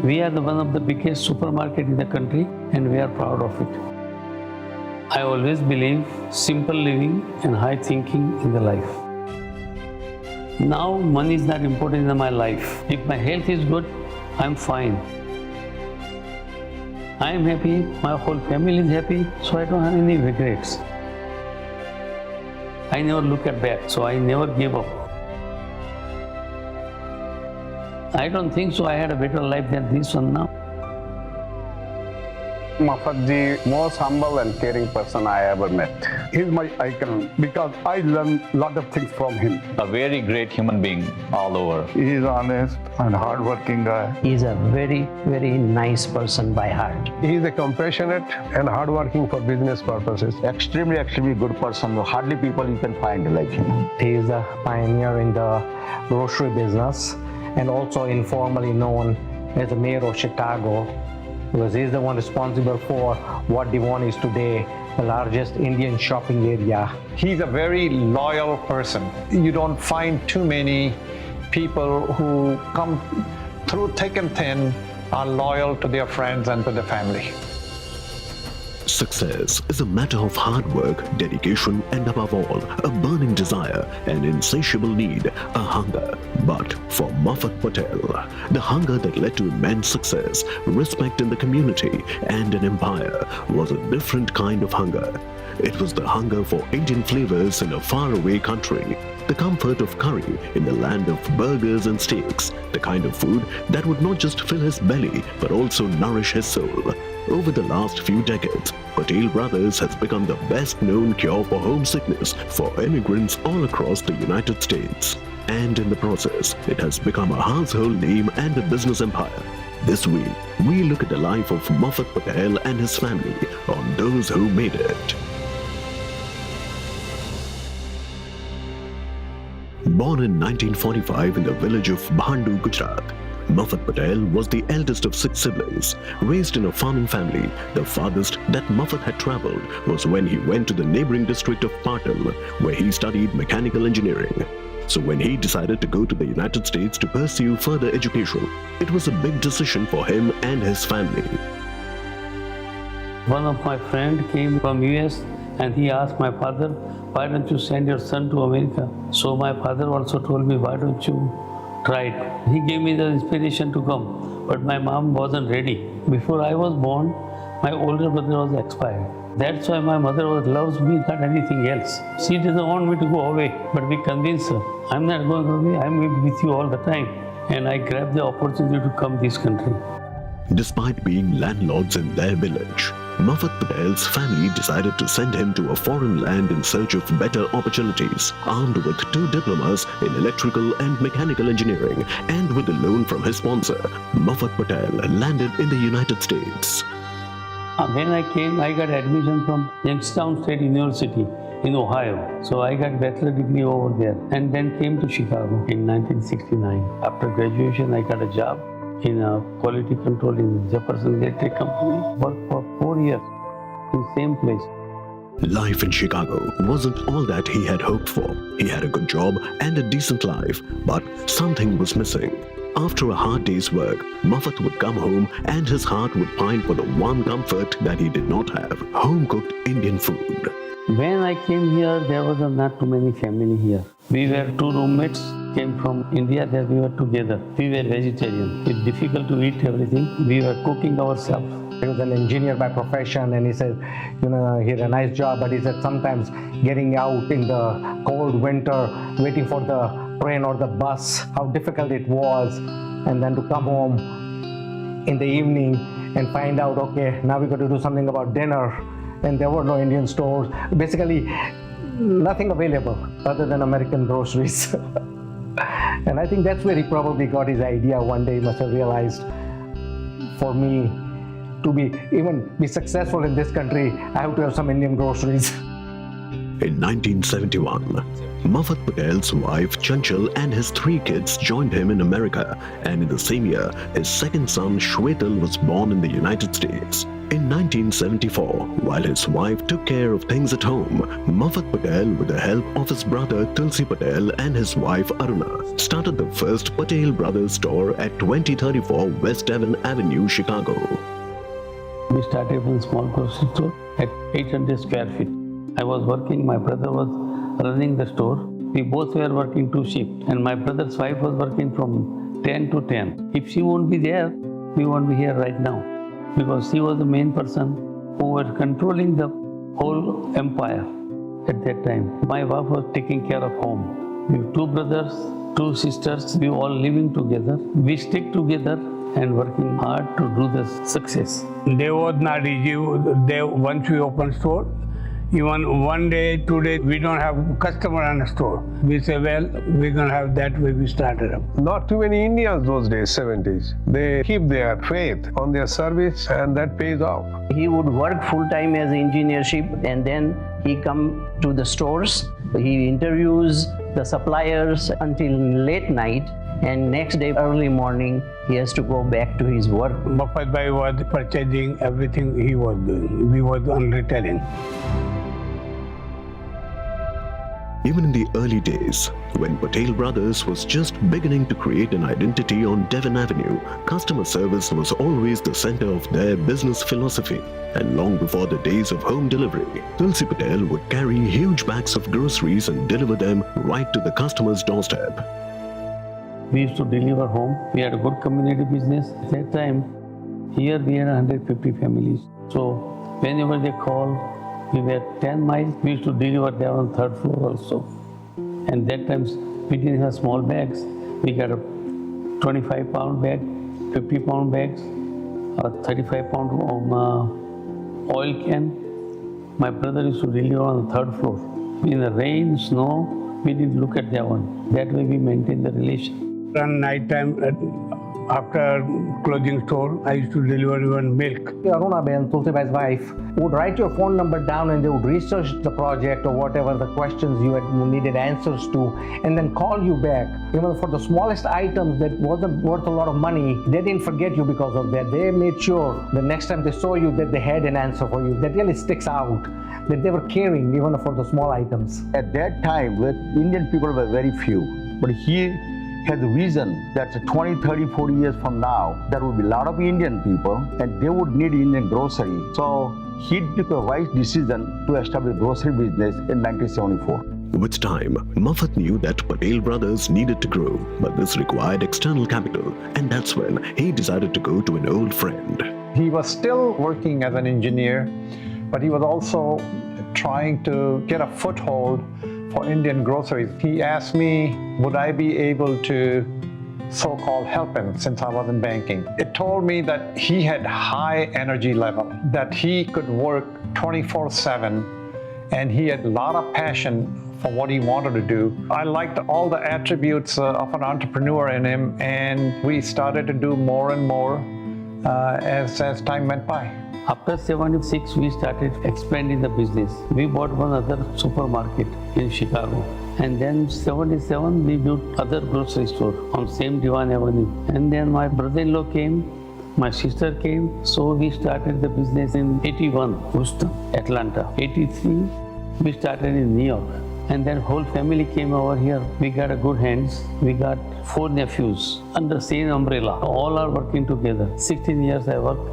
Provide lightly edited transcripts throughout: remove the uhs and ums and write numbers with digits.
We are one of the biggest supermarket in the country and we are proud of it. I always believe simple living and high thinking in the life. Now money is not important in my life. If my health is good, I'm fine. I am happy, my whole family is happy, so I don't have any regrets. I never look at back, so I never give up. I don't think so I had a better life than this one now. Mafat ji, most humble and caring person I ever met. He's my icon because I learned a lot of things from him. A very great human being all over. He is honest and hardworking guy. He's a very, very nice person by heart. He is a compassionate and hardworking for business purposes. Extremely good person. Hardly people you can find like him. He is a pioneer in the grocery business and also informally known as the mayor of Chicago, because he's the one responsible for what Devon is today, the largest Indian shopping area. He's a very loyal person. You don't find too many people who come through thick and thin, are loyal to their friends and to their family. Success is a matter of hard work, dedication, and above all, a burning desire, an insatiable need, a hunger. But for Mafat Patel, the hunger that led to immense success, respect in the community, and an empire was a different kind of hunger. It was the hunger for Indian flavors in a faraway country, the comfort of curry in the land of burgers and steaks, the kind of food that would not just fill his belly but also nourish his soul. Over the last few decades, Patel Brothers has become the best-known cure for homesickness for immigrants all across the United States. And in the process, it has become a household name and a business empire. This week, we look at the life of Mafat Patel and his family on Those Who Made It. Born in 1945 in the village of Bhandu, Gujarat, Mafat Patel was the eldest of 6 siblings. Raised in a farming family, the farthest that Mafat had travelled was when he went to the neighbouring district of Patel, where he studied mechanical engineering. So when he decided to go to the United States to pursue further education, it was a big decision for him and his family. One of my friends came from US and he asked my father, why don't you send your son to America? So my father also told me, why don't you try it? He gave me the inspiration to come, but my mom wasn't ready. Before I was born, my older brother was expired. That's why my mother loves me, not anything else. She doesn't want me to go away, but we convince her. I'm not going away, I'm with you all the time. And I grabbed the opportunity to come this country. Despite being landlords in their village, Mafat Patel's family decided to send him to a foreign land in search of better opportunities, armed with 2 diplomas in electrical and mechanical engineering, and with a loan from his sponsor. Mafat Patel landed in the United States. When I came, I got admission from Youngstown State University in Ohio. So I got bachelor degree over there and then came to Chicago in 1969. After graduation, I got a job in quality control in Jefferson Electric Company. Worked for 4 years in the same place. Life in Chicago wasn't all that he had hoped for. He had a good job and a decent life, but something was missing. After a hard day's work, Mafat would come home and his heart would pine for the one comfort that he did not have: home-cooked Indian food. When I came here, there was not too many family here. We were 2 roommates, came from India, there we were together. We were vegetarian. It's difficult to eat everything. We were cooking ourselves. He was an engineer by profession and he said, he had a nice job, but he said sometimes getting out in the cold winter, waiting for the train or the bus, how difficult it was, and then to come home in the evening and find out, okay, now we got to do something about dinner, and there were no Indian stores, basically nothing available other than American groceries. And I think that's where he probably got his idea. One day he must have realized, for me to be successful in this country, I have to have some Indian groceries. In 1971, Mafat Patel's wife Chanchal and his 3 kids joined him in America, and in the same year, his second son Shwetal was born in the United States. In 1974, while his wife took care of things at home, Mafat Patel, with the help of his brother Tulsi Patel and his wife Aruna, started the first Patel Brothers store at 2034 West Devon Avenue, Chicago. We started with a small grocery store at 800 square feet. I was working, my brother was running the store. We both were working 2 shifts, and my brother's wife was working from 10 to 10. If she won't be there, we won't be here right now, because she was the main person who was controlling the whole empire at that time. My wife was taking care of home. We have 2 brothers, 2 sisters, we all living together. We stick together and working hard to do the success. They was not easy. Once we open store, even 1 day, 2 days, we don't have customer on the store. We say, well, we're gonna have that way we started up. Not too many Indians those days, 70s. They keep their faith on their service and that pays off. He would work full-time as engineership, and then he come to the stores. He interviews the suppliers until late night, and next day early morning he has to go back to his work. Mafat Bhai was purchasing everything he was doing. We was on retailing. Even in the early days, when Patel Brothers was just beginning to create an identity on Devon Avenue, customer service was always the center of their business philosophy. And long before the days of home delivery, Tulsi Patel would carry huge bags of groceries and deliver them right to the customer's doorstep. We used to deliver home. We had a good community business. At that time, here we had 150 families. So whenever they call, we were 10 miles. We used to deliver there on 3rd floor also. And that times we didn't have small bags. We got a 25-pound bag, 50-pound bags, a 35-pound oil can. My brother used to deliver on the 3rd floor. In the rain, snow, we didn't look at that one. That way we maintained the relation. Around night time, after closing store, I used to deliver even milk. Aruna Ben, Tulsi Bhai's wife, would write your phone number down and they would research the project or whatever the questions you had needed answers to, and then call you back. Even for the smallest items that wasn't worth a lot of money, they didn't forget you because of that. They made sure the next time they saw you that they had an answer for you. That really sticks out, that they were caring even for the small items. At that time, when Indian people were very few, but he had the vision that 20, 30, 40 years from now, there would be a lot of Indian people and they would need Indian grocery. So he took a wise decision to establish grocery business in 1974. With time, Mafat knew that Patel Brothers needed to grow, but this required external capital, and that's when he decided to go to an old friend. He was still working as an engineer, but he was also trying to get a foothold for Indian groceries. He asked me, would I be able to so-called help him since I was in banking. It told me that he had high energy level, that he could work 24/7, and he had a lot of passion for what he wanted to do. I liked all the attributes of an entrepreneur in him, and we started to do more and more as time went by. After 76, we started expanding the business. We bought one other supermarket in Chicago. And then 77, we built other grocery store on same Divan Avenue. And then my brother-in-law came, my sister came. So we started the business in 81, Houston, Atlanta. 83, we started in New York. And then whole family came over here. We got a good hands. We got 4 nephews under same umbrella. All are working together. 16 years I worked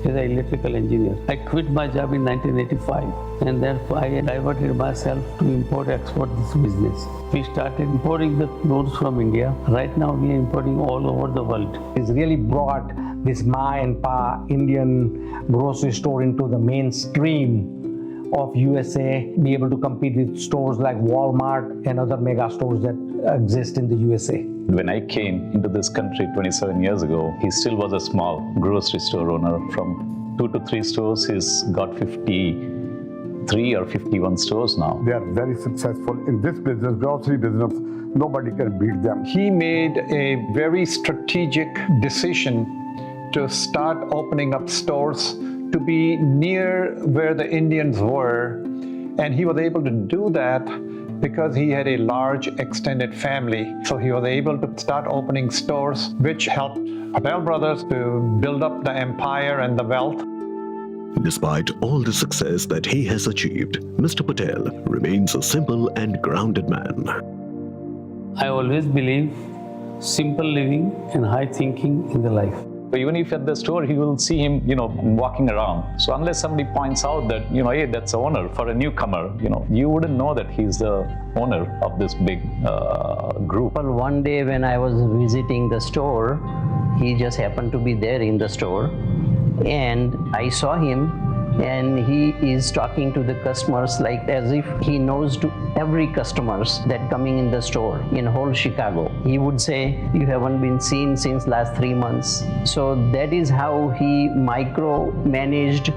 as an electrical engineer. I quit my job in 1985, and therefore I diverted myself to import-export this business. We started importing the clothes from India. Right now we are importing all over the world. It's really brought this Ma and Pa Indian grocery store into the mainstream of USA, be able to compete with stores like Walmart and other mega stores that exist in the USA. When I came into this country 27 years ago, he still was a small grocery store owner. From 2 to 3 stores, he's got 53 or 51 stores now. They are very successful in this business, grocery business. Nobody can beat them. He made a very strategic decision to start opening up stores to be near where the Indians were. And he was able to do that because he had a large extended family. So he was able to start opening stores, which helped Patel Brothers to build up the empire and the wealth. Despite all the success that he has achieved, Mr. Patel remains a simple and grounded man. I always believe simple living and high thinking in the life. Even if at the store, he will see him, walking around. So unless somebody points out that, hey, that's the owner for a newcomer, you wouldn't know that he's the owner of this big group. Well, one day when I was visiting the store, he just happened to be there in the store, and I saw him, and he is talking to the customers like as if he knows to every customers that coming in the store in whole Chicago. He would say, you haven't been seen since last 3 months. So that is how he micro-managed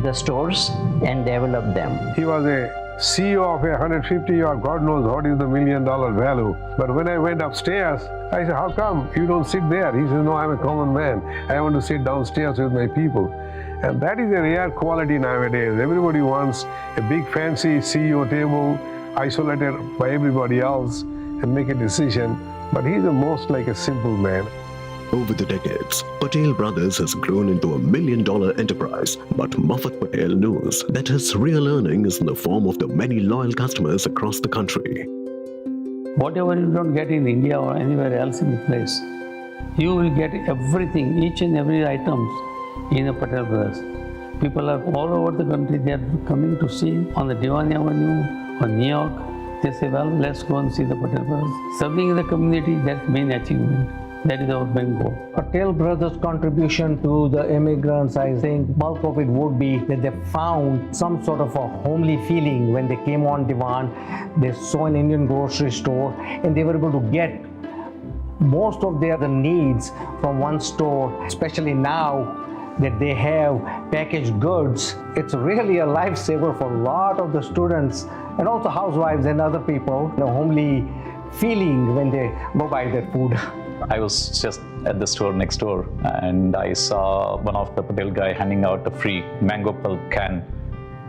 the stores and developed them. He was a CEO of a 150 or God knows what is the $1 million value. But when I went upstairs, I said, how come you don't sit there? He said, no, I'm a common man. I want to sit downstairs with my people. And that is a rare quality nowadays. Everybody wants a big fancy CEO table, isolated by everybody else, and make a decision. But he's the most like a simple man. Over the decades, Patel Brothers has grown into a $1 million enterprise, but Mafat Patel knows that his real earning is in the form of the many loyal customers across the country. Whatever you don't get in India or anywhere else in the place, you will get everything, each and every item in the Patel Brothers. People are all over the country, they are coming to see on the Diwan Avenue or New York. They say, well, let's go and see the Patel Brothers. Serving in the community, that's the main achievement. That is our main goal. Patel Brothers' contribution to the immigrants, I think bulk of it would be that they found some sort of a homely feeling when they came on Diwan. They saw an Indian grocery store and they were able to get most of their needs from one store, especially now that they have packaged goods. It's really a lifesaver for a lot of the students and also housewives and other people, homely feeling when they go buy their food. I was just at the store next door and I saw one of the Patel guy handing out a free mango pulp can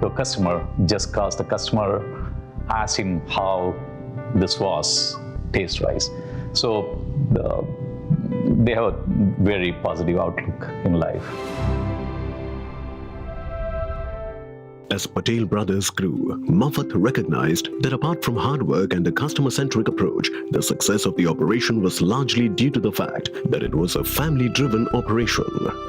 to a customer just because the customer asked him how this was taste-wise. So they have a very positive outlook in life. As Patel Brothers grew, Mafat recognized that apart from hard work and a customer-centric approach, the success of the operation was largely due to the fact that it was a family-driven operation.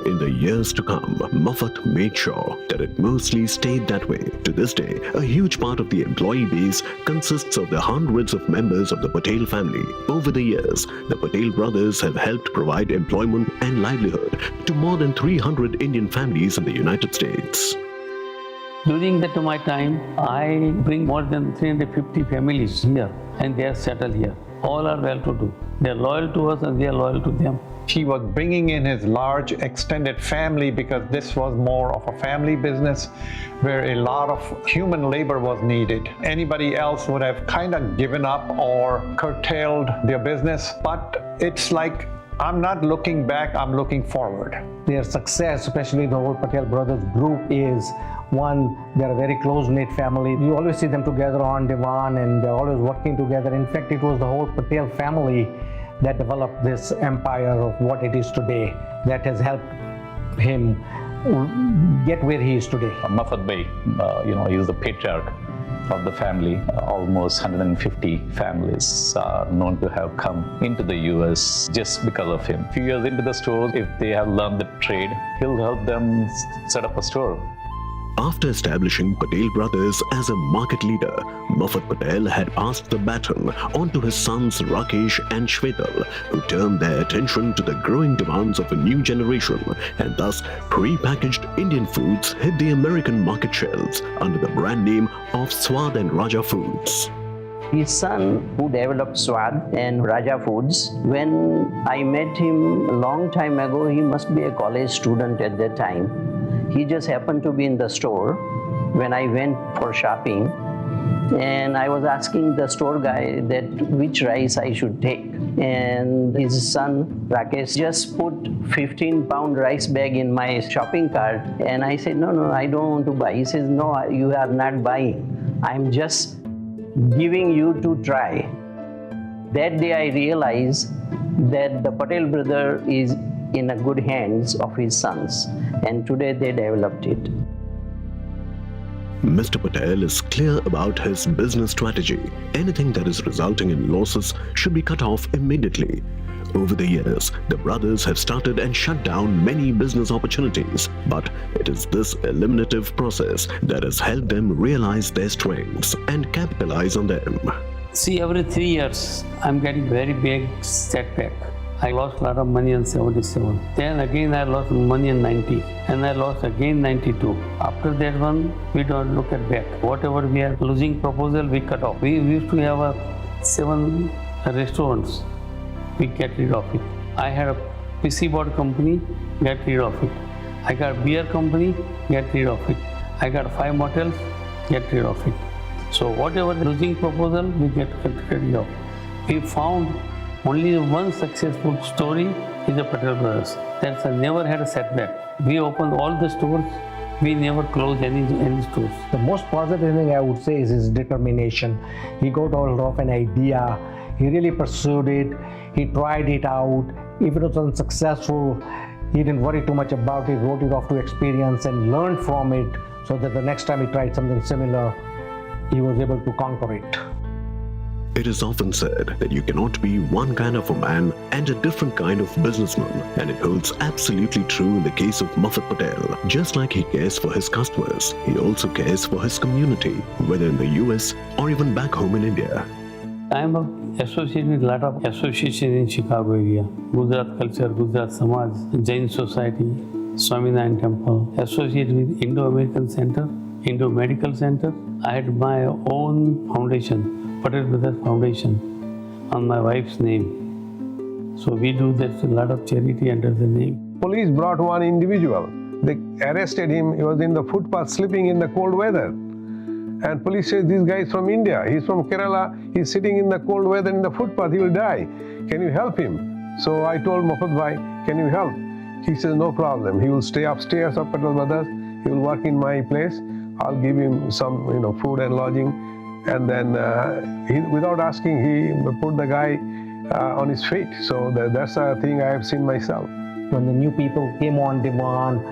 In the years to come, Mafat made sure that it mostly stayed that way. To this day, a huge part of the employee base consists of the hundreds of members of the Patel family. Over the years, the Patel Brothers have helped provide employment and livelihood to more than 300 Indian families in the United States. During that my time, I bring more than 350 families here and they are settled here. All are well-to-do. They are loyal to us and we are loyal to them. He was bringing in his large extended family because this was more of a family business where a lot of human labor was needed. Anybody else would have kind of given up or curtailed their business, but it's like, I'm not looking back, I'm looking forward. Their success, especially the whole Patel Brothers group, is one, they're a very close-knit family. You always see them together on Diwan and they're always working together. In fact, it was the whole Patel family that developed this empire of what it is today, that has helped him get where he is today. Mafat Bhai, he is the patriarch of the family. Almost 150 families are known to have come into the US just because of him. A few years into the store, if they have learned the trade, he'll help them set up a store. After establishing Patel Brothers as a market leader, Mafat Patel had passed the baton on to his sons Rakesh and Shwetal, who turned their attention to the growing demands of a new generation, and thus pre-packaged Indian foods hit the American market shelves under the brand name of Swad and Raja Foods. His son, who developed Swad and Raja Foods, when I met him a long time ago, he must be a college student at that time. He just happened to be in the store when I went for shopping, and I was asking the store guy that which rice I should take. And his son, Rakesh, just put 15-pound rice bag in my shopping cart. And I said, no, I don't want to buy. He says, no, you are not buying. I'm just giving you to try. That day I realized that the Patel brother is in a good hands of his sons, and today they developed it. Mr. Patel is clear about his business strategy. Anything that is resulting in losses should be cut off immediately. Over the years, the brothers have started and shut down many business opportunities, but it is this eliminative process that has helped them realize their strengths and capitalize on them. See, every 3 years, I'm getting very big setback. I lost a lot of money in 77. Then again I lost money in 90. And I lost again 92. After that one, we don't look at back. Whatever we are losing proposal, we cut off. We used to have 7 restaurants. We get rid of it. I had a PC board company, get rid of it. I got beer company, get rid of it. I got 5 motels, get rid of it. So whatever losing proposal, we get rid of. We found only one successful story is the Patel Brothers. That's never had a setback. We opened all the stores. We never closed any stores. The most positive thing I would say is his determination. He got hold of an idea. He really pursued it. He tried it out. If it was unsuccessful, he didn't worry too much about it, wrote it off to experience and learned from it so that the next time he tried something similar, he was able to conquer it. It is often said that you cannot be one kind of a man and a different kind of businessman, and it holds absolutely true in the case of Mafat Patel. Just like he cares for his customers, he also cares for his community, whether in the US or even back home in India. I am associated with a lot of associations in Chicago area. Gujarat Culture, Gujarat Samaj, Jain Society, Swaminarayan Temple, associated with Indo-American Center, Indo-Medical Center. I had my own foundation, Patel Brothers Foundation, on my wife's name. So we do that a lot of charity under the name. Police brought one individual. They arrested him. He was in the footpath sleeping in the cold weather. And police said, this guy is from India. He's from Kerala. He's sitting in the cold weather in the footpath. He will die. Can you help him? So I told Mafat Bhai, can you help? He says, no problem. He will stay upstairs of Patel Brothers. He will work in my place. I'll give him some, food and lodging. And then, without asking, he put the guy on his feet. So that's a thing I have seen myself. When the new people came on demand,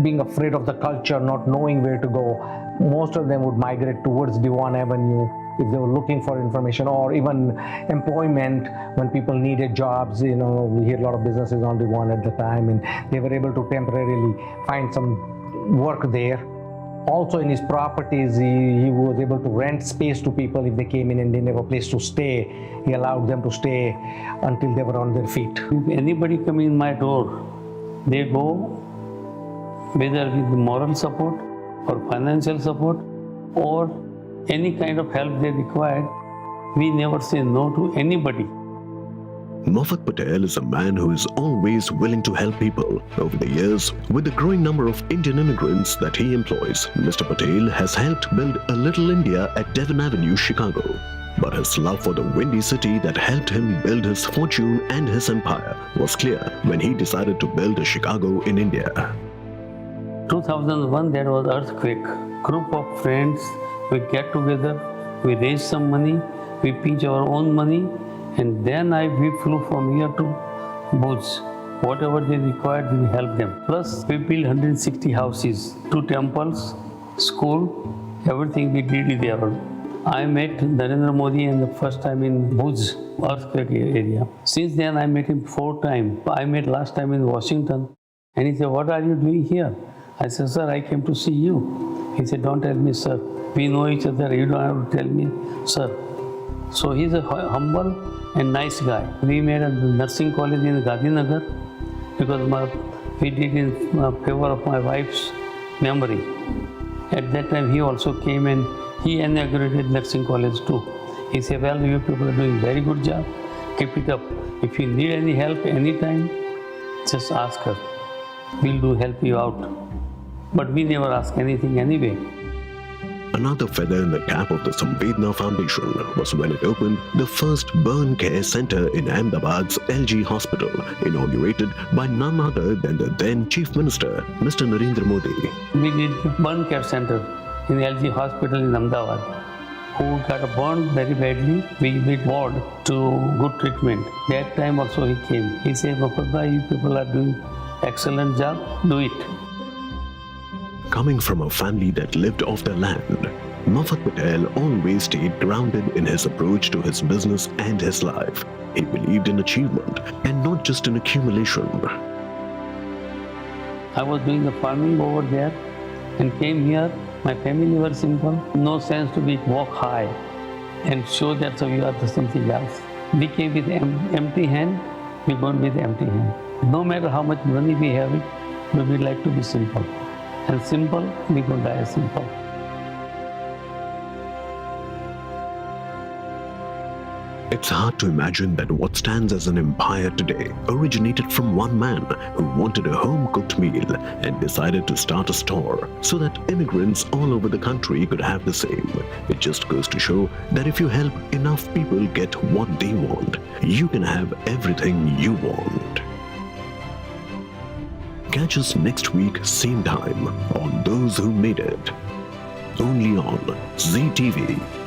being afraid of the culture, not knowing where to go, most of them would migrate towards Diwan Avenue if they were looking for information or even employment when people needed jobs. We hear a lot of businesses on Diwan at the time, and they were able to temporarily find some work there. Also in his properties, he was able to rent space to people if they came in and didn't have a place to stay. He allowed them to stay until they were on their feet. If anybody come in my door, they go whether with moral support or financial support or any kind of help they require. We never say no to anybody. Mafat Patel is a man who is always willing to help people. Over the years, with the growing number of Indian immigrants that he employs, Mr. Patel has helped build a little India at Devon Avenue, Chicago. But his love for the windy city that helped him build his fortune and his empire was clear when he decided to build a Chicago in India. 2001, there was earthquake. Group of friends, we get together, we raise some money, we pinch our own money, and then we flew from here to Bhuj. Whatever they required, we help them. Plus, we built 160 houses, 2 temples, school, everything we did there. I met Narendra Modi in the first time in Bhuj, earthquake area. Since then, I met him 4 times. I met last time in Washington, and he said, "What are you doing here?" I said, "Sir, I came to see you." He said, "Don't tell me, sir. We know each other. You don't have to tell me, sir." So he's a humble and nice guy. We made a nursing college in Gandhinagar because we did in favor of my wife's memory. At that time, he also came and he inaugurated nursing college too. He said, "Well, you people are doing very good job. Keep it up. If you need any help anytime, just ask her. We'll help you out." But we never ask anything anyway. Another feather in the cap of the Samvedna Foundation was when it opened the first burn care center in Ahmedabad's LG Hospital, inaugurated by none other than the then Chief Minister, Mr. Narendra Modi. We did the burn care center in LG Hospital in Ahmedabad. Who got burned very badly, we did ward to good treatment. That time also he came. He said, "Mafat bhai, you people are doing excellent job, do it." coming from a family that lived off their land, Mafat Patel always stayed grounded in his approach to his business and his life. He believed in achievement and not just in accumulation. I was doing the farming over there and came here. My family were simple. No sense to be walk high and show that we are the something else. We came with empty hand, we gone with empty hand. No matter how much money we have, we would like to be simple. And simple, we gonna die simple. It's hard to imagine that what stands as an empire today originated from one man who wanted a home-cooked meal and decided to start a store so that immigrants all over the country could have the same. It just goes to show that if you help enough people get what they want, you can have everything you want. Catch us next week, same time, on Those Who Made It. Only on ZTV.